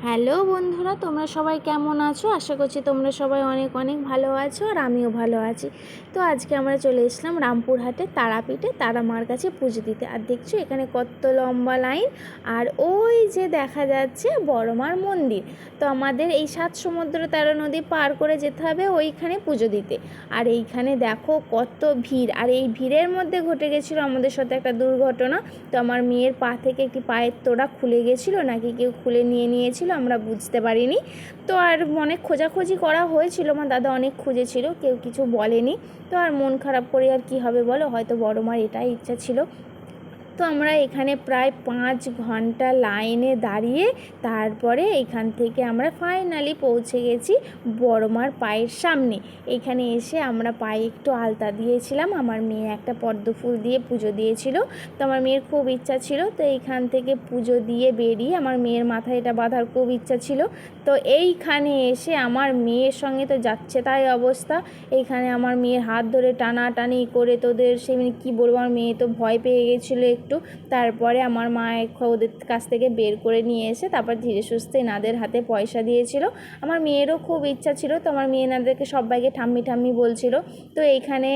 Hello বন্ধুরা, তোমরা সবাই কেমন আছো? আশা করছি তোমরা সবাই অনেক অনেক ভালো আছো আর আমিও ভালো আছি। তো আজকে আমরা চলে এসলাম রামপুরহাটে তারাপীঠে তারা মার কাছে পুজো দিতে। আর দেখছো এখানে কত লম্বা লাইন, আর ওই যে দেখা যাচ্ছে বড়মার মন্দির। তো আমাদের এই 7 সমুদ্র 13 নদী পার করে যেতে হবে ওইখানে পুজো দিতে। আর এইখানে দেখো কত ভিড়, আর এই ভিড়ের মধ্যে ঘটে গেছিলো আমাদের সাথে একটা দুর্ঘটনা। তো আমার মেয়ের পা থেকে একটি পায়ের তোড়া খুলে গেছিলো, নাকি কেউ খুলে নিয়েছিল, আমরা বুঝতে পারিনি। তো আর অনেক খোঁজাখুঁজি করা হয়েছিল, আমার দাদা অনেক খুঁজেছিল, কেউ কিছু বলেনি। তো আর মন খারাপ করে আর কি হবে বলো, হয়তো বড় মার এটাই ইচ্ছা ছিল। তো আমরা এখানে প্রায় 5 ঘন্টা লাইনে দাঁড়িয়ে তারপরে এখান থেকে আমরা ফাইনালি পৌঁছে গেছি বড়মার পায়ের সামনে। এখানে এসে আমরা পায়ে একটু আলতা দিয়েছিলাম, আমার মেয়ে একটা পদ্ম ফুল দিয়ে পুজো দিয়েছিল। তো আমার মেয়ের খুব ইচ্ছা ছিল, তো এইখান থেকে পুজো দিয়ে বেরিয়ে আমার মেয়ের মাথায় এটা বাঁধার খুব ইচ্ছা ছিল। তো এইখানে এসে আমার মেয়ের সঙ্গে তো যাচ্ছে তাই অবস্থা। এইখানে আমার মেয়ের হাত ধরে টানাটানি করে তোদের সে কী বলবো, আমার মেয়ে তো ভয় পেয়ে গেছিলো একটু। তারপরে আমার মা ওদের কাছ থেকে বের করে নিয়ে এসে তারপর ধীরে সুস্থে এনাদের হাতে পয়সা দিয়েছিল। আমার মেয়েরও খুব ইচ্ছা ছিল, তো আমার মেয়ে এনাদেরকে সবাইকে ঠাম্মি ঠাম্মি বলছিল। তো এইখানে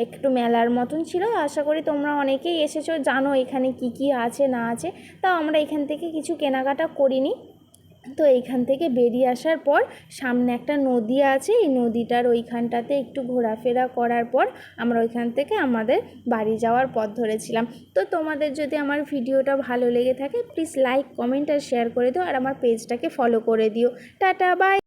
একটু মেলার মতন ছিল, আশা করি তোমরা অনেকেই এসেছো, জানো এখানে কি কি আছে না আছে। তাও আমরা এখান থেকে কিছু কেনাকাটা করিনি। তো এইখান থেকে বেরিয়ে আসার পর সামনে একটা নদী আছে, এই নদীটার ওইখানটাতে একটু ঘোরাফেরা করার পর আমরা ওইখান থেকে আমাদের বাড়ি যাওয়ার পথ ধরেছিলাম। তো তোমাদের যদি আমার ভিডিওটা ভালো লেগে থাকে প্লিজ লাইক কমেন্ট আর শেয়ার করে দিও, আর আমার পেজটাকে ফলো করে দিও। Tata by.